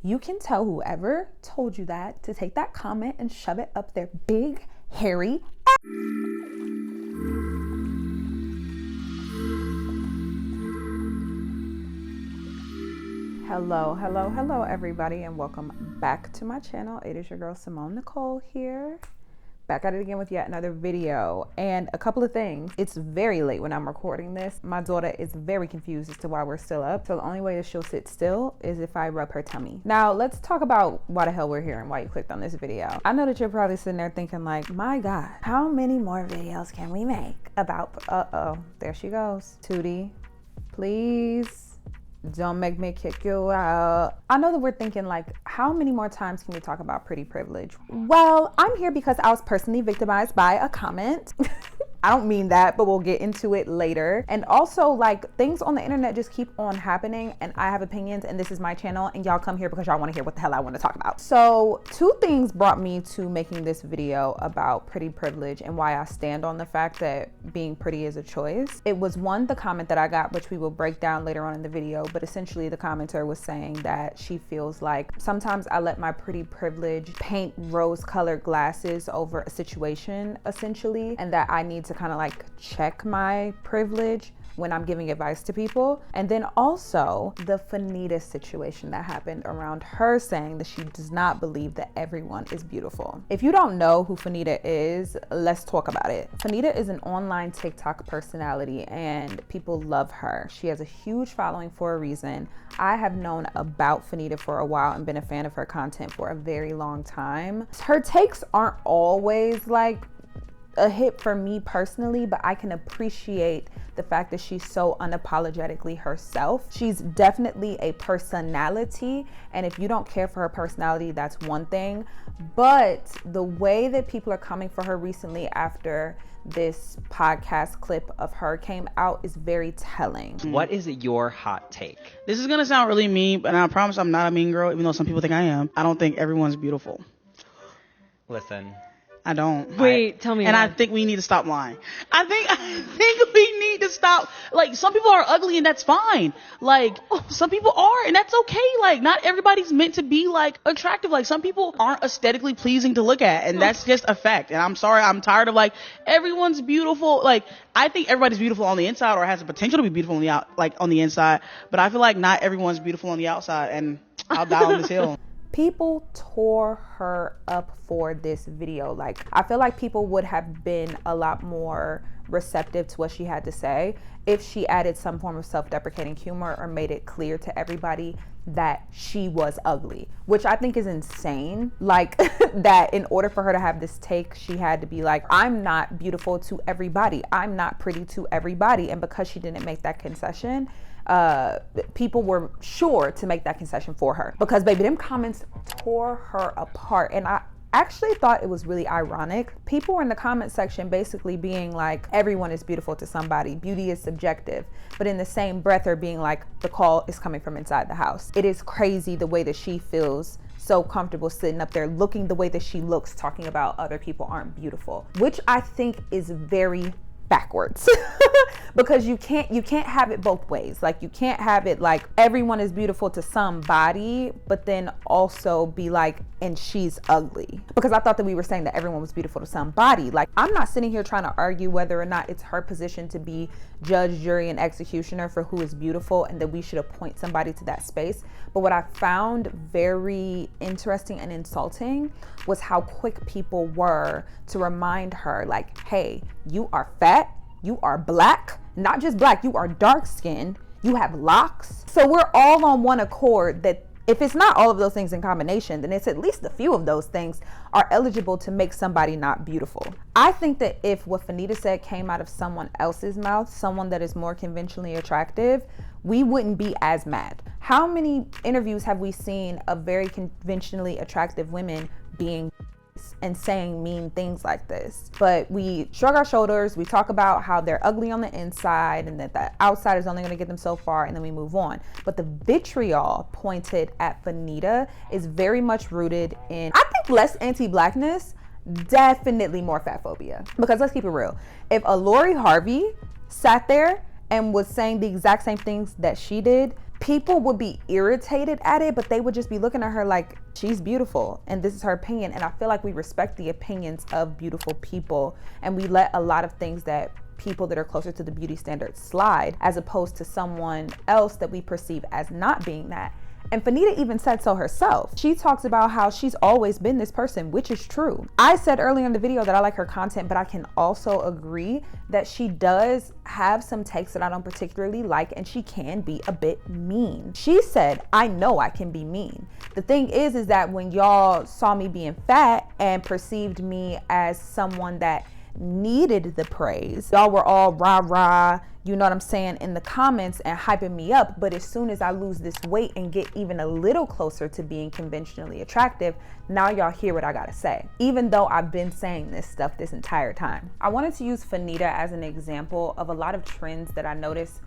You can tell whoever told you that to take that comment and shove it up their big, hairy ass. Hello, everybody, and welcome back to my channel. It is your girl, Simone Nicole here. Back at it again with yet another video, and a couple of things. It's very late when I'm recording this. My daughter is very confused as to why we're still up, so the only way that she'll sit still is if I rub her tummy. Now let's talk about why the hell we're here and why you clicked on this video. I know that you're probably sitting there thinking like, my God, how many more videos can we make about, there she goes. Tootie, please. Don't make me kick you out. I know that we're thinking like, how many more times can we talk about pretty privilege? Well, I'm here because I was personally victimized by a comment. I don't mean that, but we'll get into it later. And also, like, things on the internet just keep on happening, and I have opinions, and this is my channel, and y'all come here because y'all want to hear what the hell I want to talk about. So two things brought me to making this video about pretty privilege and why I stand on the fact that being pretty is a choice. It was one, the comment that I got, which we will break down later on in the video, but essentially the commenter was saying that she feels like sometimes I let my pretty privilege paint rose-colored glasses over a situation, essentially, and that I need to kind of like check my privilege when I'm giving advice to people. And then also the Fannita situation that happened around her saying that she does not believe that everyone is beautiful. If you don't know who Fannita is, let's talk about it. Fannita is an online TikTok personality and people love her. She has a huge following for a reason. I have known about Fannita for a while and been a fan of her content for a very long time. Her takes aren't always like a hit for me personally, but I can appreciate the fact that she's so unapologetically herself. She's definitely a personality, and if you don't care for her personality, that's one thing. But the way that people are coming for her recently after this podcast clip of her came out is very telling. What is your hot take? This is gonna sound really mean, but I promise I'm not a mean girl, even though some people think I am. I don't think everyone's beautiful. Listen. I don't. Wait, tell me. And I think we need to stop lying. I think we need to stop. Like, some people are ugly and that's fine. Like, some people are and that's okay. Like, not everybody's meant to be like attractive. Like, some people aren't aesthetically pleasing to look at, and that's just a fact. And I'm sorry, I'm tired of like, everyone's beautiful. Like, I think everybody's beautiful on the inside or has the potential to be beautiful on the on the inside. But I feel like not everyone's beautiful on the outside, and I'll die on this hill. People tore her up for this video. Like, I feel like people would have been a lot more receptive to what she had to say if she added some form of self-deprecating humor or made it clear to everybody that she was ugly, which I think is insane. Like, that in order for her to have this take, she had to be like, I'm not beautiful to everybody. I'm not pretty to everybody. And because she didn't make that concession, people were sure to make that concession for her, because baby, them comments tore her apart. And I actually thought it was really ironic. People were in the comment section basically being like, everyone is beautiful to somebody, beauty is subjective, but in the same breath are being like, the call is coming from inside the house. It is crazy the way that she feels so comfortable sitting up there looking the way that she looks, talking about other people aren't beautiful, which I think is very backwards. Because you can't have it both ways. Like, you can't have it like everyone is beautiful to somebody, but then also be like, and she's ugly. Because I thought that we were saying that everyone was beautiful to somebody. Like, I'm not sitting here trying to argue whether or not it's her position to be judge, jury, and executioner for who is beautiful and that we should appoint somebody to that space. But what I found very interesting and insulting was how quick people were to remind her, like, hey, you are fat, you are black, not just black, you are dark skinned, you have locks. So we're all on one accord that if it's not all of those things in combination, then it's at least a few of those things are eligible to make somebody not beautiful. I think that if what Fannita said came out of someone else's mouth, someone that is more conventionally attractive, we wouldn't be as mad. How many interviews have we seen of very conventionally attractive women being and saying mean things like this? But we shrug our shoulders, we talk about how they're ugly on the inside and that the outside is only going to get them so far, and then we move on. But the vitriol pointed at Fannita is very much rooted in, I think, less anti-blackness, definitely more fat phobia. Because let's keep it real, if a Lori Harvey sat there and was saying the exact same things that she did, people would be irritated at it, but they would just be looking at her like, she's beautiful and this is her opinion. And I feel like we respect the opinions of beautiful people, and we let a lot of things that people that are closer to the beauty standard slide, as opposed to someone else that we perceive as not being that. And Fannita even said so herself. She talks about how she's always been this person, which is true. I said earlier in the video that I like her content, but I can also agree that she does have some takes that I don't particularly like, and she can be a bit mean. She said, I know I can be mean. The thing is that when y'all saw me being fat and perceived me as someone that needed the praise, y'all were all rah, you know what I'm saying, in the comments and hyping me up. But as soon as I lose this weight and get even a little closer to being conventionally attractive, now y'all hear what I gotta say, even though I've been saying this stuff this entire time. I wanted to use Fannita as an example of a lot of trends that I noticed.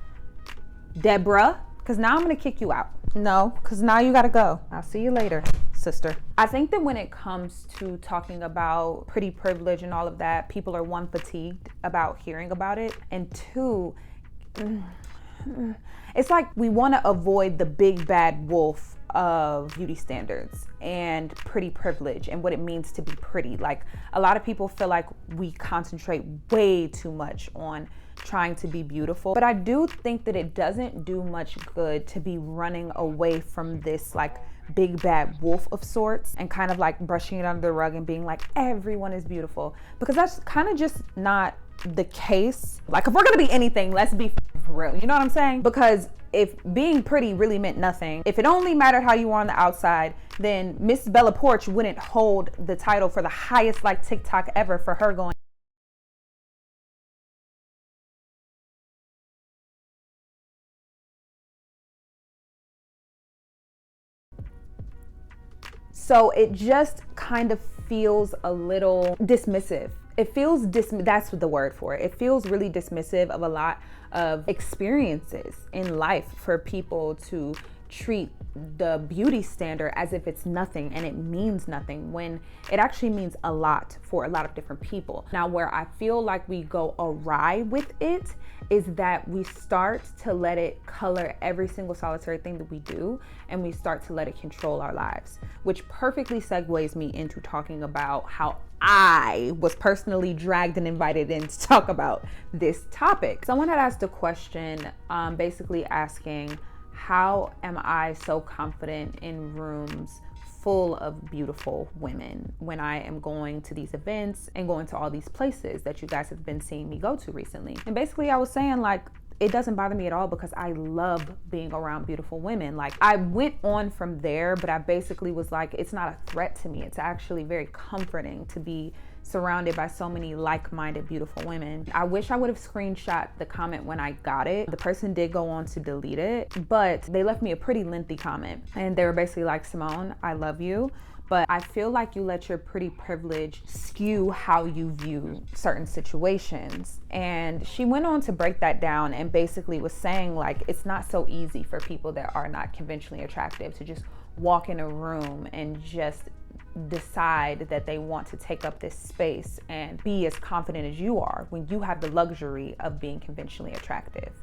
Deborah, because now I'm gonna kick you out. No, because now you gotta go. I'll see you later, sister. I think that when it comes to talking about pretty privilege and all of that, people are, one, fatigued about hearing about it, and two, it's like we want to avoid the big bad wolf of beauty standards and pretty privilege and what it means to be pretty. Like, a lot of people feel like we concentrate way too much on trying to be beautiful, but I do think that it doesn't do much good to be running away from this like big bad wolf of sorts and kind of like brushing it under the rug and being like, everyone is beautiful, because that's kind of just not the case. Like, if we're gonna be anything, let's be for real, you know what I'm saying? Because if being pretty really meant nothing, if it only mattered how you were on the outside, then Miss Bella Porch wouldn't hold the title for the highest like TikTok ever for her going. So it just kind of feels a little dismissive. It feels that's the word for it. It feels really dismissive of a lot of experiences in life for people to treat the beauty standard as if it's nothing and it means nothing, when it actually means a lot for a lot of different people. Now, where I feel like we go awry with it is that we start to let it color every single solitary thing that we do, and we start to let it control our lives, which perfectly segues me into talking about how I was personally dragged and invited in to talk about this topic. Someone had asked a question, basically asking, how am I so confident in rooms full of beautiful women when I am going to these events and going to all these places that you guys have been seeing me go to recently? And basically I was saying, like, it doesn't bother me at all because I love being around beautiful women. Like, I went on from there, but I basically was like, it's not a threat to me. It's actually very comforting to be surrounded by so many like-minded beautiful women. I wish I would have screenshot the comment when I got it. The person did go on to delete it, but they left me a pretty lengthy comment, and they were basically like, Simone, I love you, but I feel like you let your pretty privilege skew how you view certain situations. And she went on to break that down and basically was saying, like, it's not so easy for people that are not conventionally attractive to just walk in a room and just decide that they want to take up this space and be as confident as you are when you have the luxury of being conventionally attractive.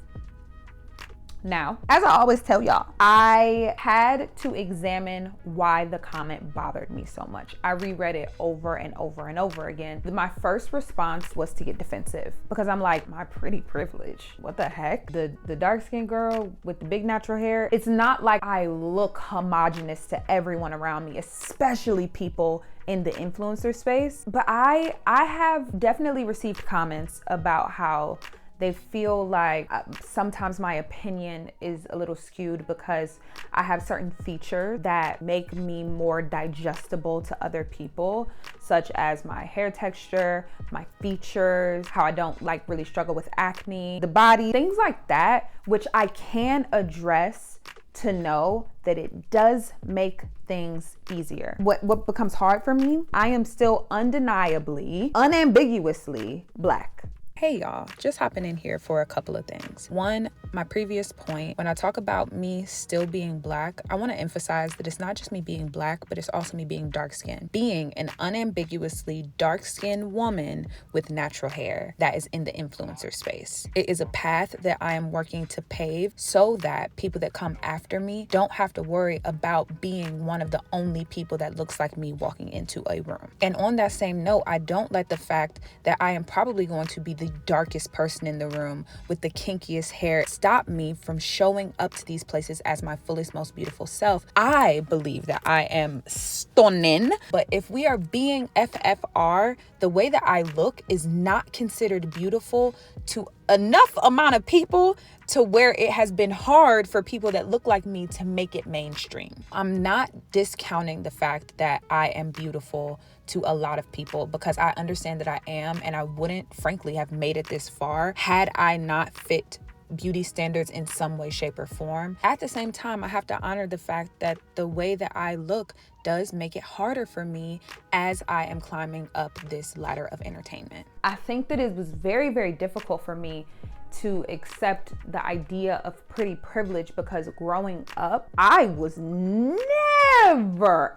Now, as I always tell y'all, I had to examine why the comment bothered me so much. I reread it over and over and over again. My first response was to get defensive, because I'm like, my pretty privilege, what the heck? The dark-skinned girl with the big natural hair. It's not like I look homogenous to everyone around me, especially people in the influencer space. But I have definitely received comments about how they feel like sometimes my opinion is a little skewed because I have certain features that make me more digestible to other people, such as my hair texture, my features, how I don't like really struggle with acne, the body, things like that, which I can address to know that it does make things easier. What becomes hard for me, I am still undeniably, unambiguously Black. Hey y'all, just hopping in here for a couple of things. One, my previous point, when I talk about me still being black, I want to emphasize that it's not just me being black, but it's also me being dark skinned. Being an unambiguously dark skinned woman with natural hair that is in the influencer space. It is a path that I am working to pave so that people that come after me don't have to worry about being one of the only people that looks like me walking into a room. And on that same note, I don't let the fact that I am probably going to be the darkest person in the room with the kinkiest hair stop me from showing up to these places as my fullest, most beautiful self. I believe that I am stunning, but if we are being FFR, the way that I look is not considered beautiful to enough amount of people to where it has been hard for people that look like me to make it mainstream. I'm not discounting the fact that I am beautiful to a lot of people, because I understand that I am, and I wouldn't frankly have made it this far had I not fit beauty standards in some way, shape, or form. At the same time, I have to honor the fact that the way that I look does make it harder for me as I am climbing up this ladder of entertainment. I think that it was very, very difficult for me to accept the idea of pretty privilege, because growing up, I was never,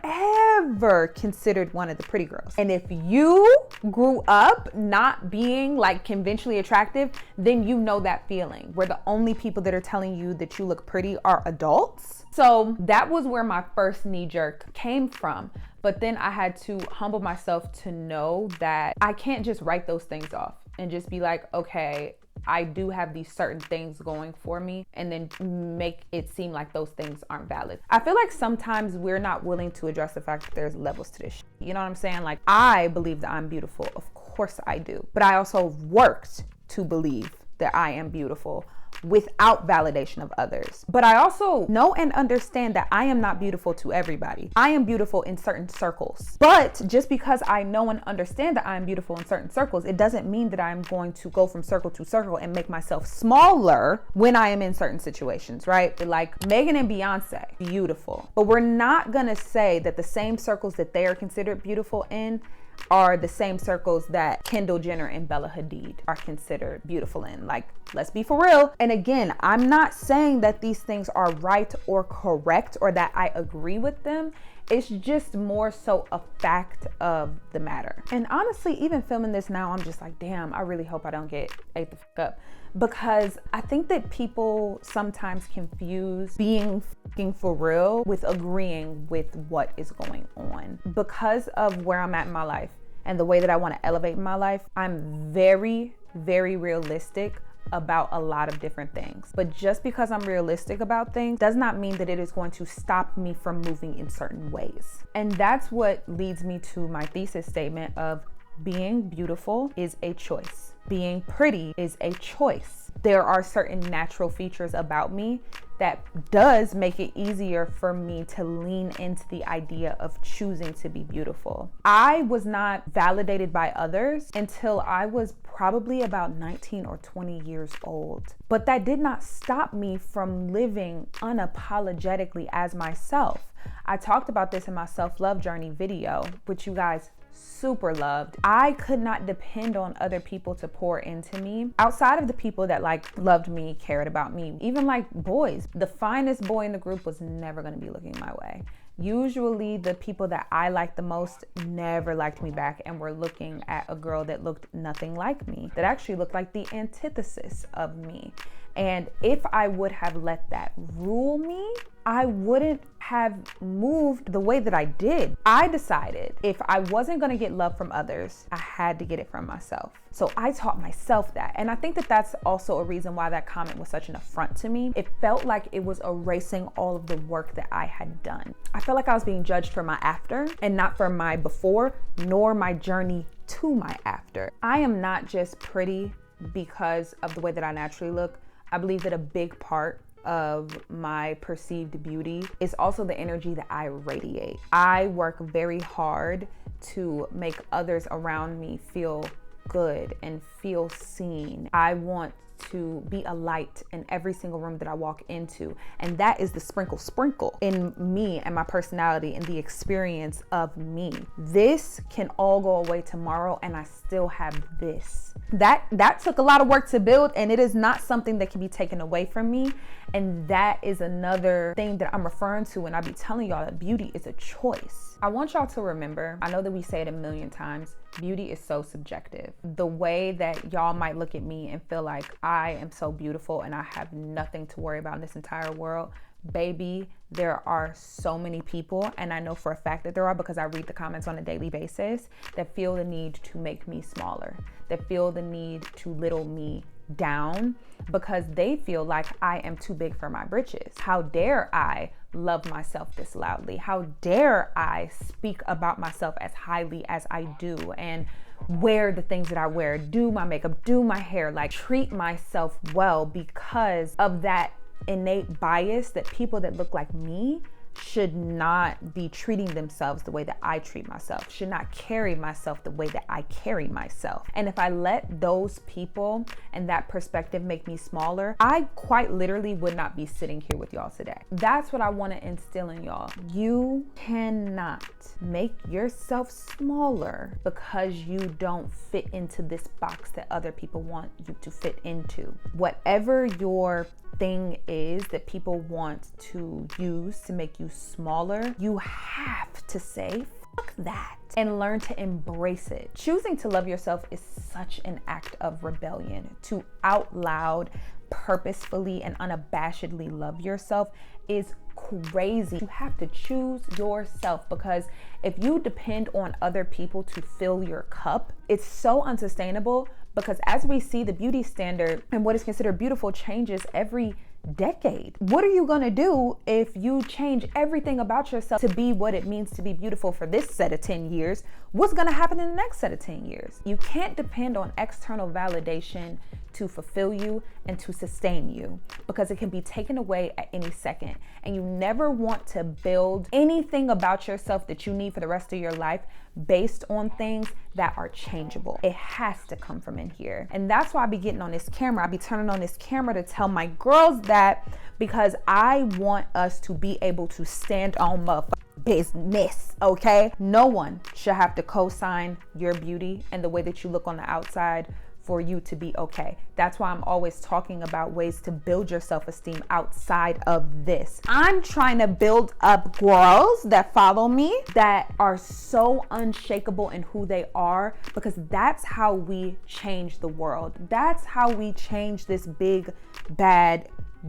ever considered one of the pretty girls. And if you grew up not being like conventionally attractive, then you know that feeling where the only people that are telling you that you look pretty are adults. So that was where my first knee jerk came from. But then I had to humble myself to know that I can't just write those things off and just be like, okay, I do have these certain things going for me, and then make it seem like those things aren't valid. I feel like sometimes we're not willing to address the fact that there's levels to this shit. You know what I'm saying? Like, I believe that I'm beautiful. Of course I do. But I also worked to believe that I am beautiful without validation of others. But I also know and understand that I am not beautiful to everybody. I am beautiful in certain circles. But just because I know and understand that I am beautiful in certain circles, it doesn't mean that I'm going to go from circle to circle and make myself smaller when I am in certain situations, right? Like Megan and Beyonce, beautiful. But we're not gonna say that the same circles that they are considered beautiful in are the same circles that Kendall Jenner and Bella Hadid are considered beautiful in. Like, let's be for real. And again, I'm not saying that these things are right or correct or that I agree with them. It's just more so a fact of the matter. And honestly, even filming this now, I'm just like, damn, I really hope I don't get ate the fuck up. Because I think that people sometimes confuse being fucking for real with agreeing with what is going on. Because of where I'm at in my life and the way that I want to elevate my life, I'm very, very realistic about a lot of different things. But just because I'm realistic about things does not mean that it is going to stop me from moving in certain ways. And that's what leads me to my thesis statement of being beautiful is a choice. Being pretty is a choice. There are certain natural features about me that does make it easier for me to lean into the idea of choosing to be beautiful. I was not validated by others until I was probably about 19 or 20 years old. But that did not stop me from living unapologetically as myself. I talked about this in my self-love journey video, which you guys super loved. I could not depend on other people to pour into me outside of the people that like loved me, cared about me. Even like boys, the finest boy in the group was never going to be looking my way. Usually the people that I liked the most never liked me back and were looking at a girl that looked nothing like me, that actually looked like the antithesis of me. And if I would have let that rule me, I wouldn't have moved the way that I did. I decided if I wasn't gonna get love from others, I had to get it from myself. So I taught myself that. And I think that that's also a reason why that comment was such an affront to me. It felt like it was erasing all of the work that I had done. I felt like I was being judged for my after and not for my before, nor my journey to my after. I am not just pretty because of the way that I naturally look. I believe that a big part of my perceived beauty is also the energy that I radiate. I work very hard to make others around me feel good and feel seen. I want to be a light in every single room that I walk into. And that is the sprinkle in me and my personality and the experience of me. This can all go away tomorrow and I still have this. That took a lot of work to build, and it is not something that can be taken away from me. And that is another thing that I'm referring to when I be telling y'all that beauty is a choice. I want y'all to remember, I know that we say it a million times, beauty is so subjective. The way that y'all might look at me and feel like I am so beautiful and I have nothing to worry about in this entire world, baby, there are so many people, and I know for a fact that there are because I read the comments on a daily basis, that feel the need to make me smaller, that feel the need to little me down because they feel like I am too big for my britches. How dare I love myself this loudly? How dare I speak about myself as highly as I do and wear the things that I wear, do my makeup, do my hair, like treat myself well because of that innate bias that people that look like me should not be treating themselves the way that I treat myself, should not carry myself the way that I carry myself. And if I let those people and that perspective make me smaller, I quite literally would not be sitting here with y'all today. That's what I want to instill in y'all. You cannot make yourself smaller because you don't fit into this box that other people want you to fit into. Whatever your thing is that people want to use to make you smaller, you have to say fuck that and learn to embrace it. Choosing to love yourself is such an act of rebellion. To out loud, purposefully and unabashedly love yourself is crazy. You have to choose yourself, because if you depend on other people to fill your cup, it's so unsustainable. Because as we see, the beauty standard and what is considered beautiful changes every decade. What are you gonna do if you change everything about yourself to be what it means to be beautiful for this set of 10 years? What's gonna happen in the next set of 10 years? You can't depend on external validation to fulfill you and to sustain you, because it can be taken away at any second. And you never want to build anything about yourself that you need for the rest of your life based on things that are changeable. It has to come from in here. And that's why I be getting on this camera. I be turning on this camera to tell my girls that, because I want us to be able to stand on motherfucking business, okay? No one should have to co-sign your beauty and the way that you look on the outside for you to be okay. That's why I'm always talking about ways to build your self-esteem outside of this. I'm trying to build up girls that follow me that are so unshakable in who they are, because that's how we change the world. That's how we change this big, bad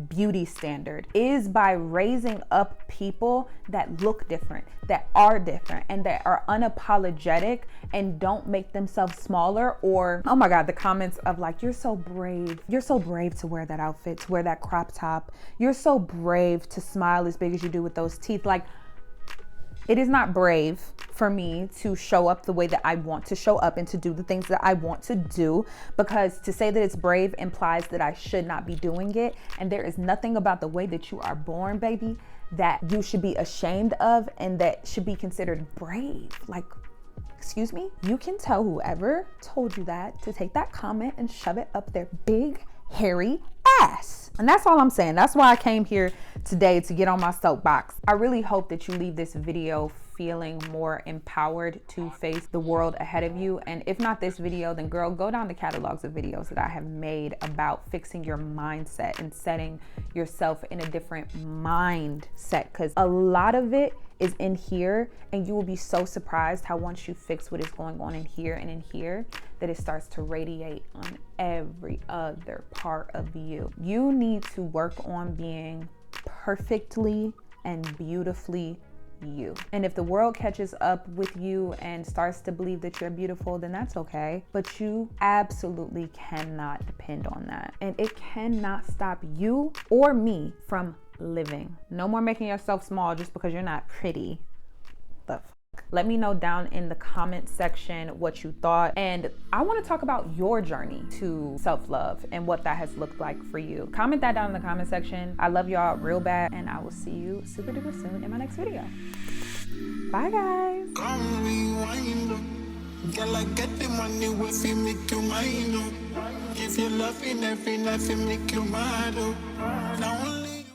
beauty standard, is by raising up people that look different, that are different, and that are unapologetic and don't make themselves smaller. Or, oh my God, the comments of like, you're so brave. You're so brave to wear that outfit, to wear that crop top. You're so brave to smile as big as you do with those teeth. Like, it is not brave for me to show up the way that I want to show up and to do the things that I want to do, because to say that it's brave implies that I should not be doing it. And there is nothing about the way that you are born, baby, that you should be ashamed of and that should be considered brave. Like, excuse me, you can tell whoever told you that to take that comment and shove it up their big, hairy ass. And that's all I'm saying. That's why I came here today, to get on my soapbox. I really hope that you leave this video feeling more empowered to face the world ahead of you. And if not this video, then girl, go down the catalogs of videos that I have made about fixing your mindset and setting yourself in a different mindset, because a lot of it is in here, and you will be so surprised how once you fix what is going on in here and in here, that it starts to radiate on every other part of you. You need to work on being perfectly and beautifully you. And if the world catches up with you and starts to believe that you're beautiful, then that's okay. But you absolutely cannot depend on that. And it cannot stop you or me from living. No more making yourself small just because you're not pretty. The fuck? Let me know down in the comment section what you thought. And I want to talk about your journey to self-love and what that has looked like for you. Comment that down in the comment section. I love y'all real bad, and I will see you super duper soon in my next video. Bye guys. Girl, I get the money with you, make you mine, oh. Give you love in every night, make you mad, oh. Now only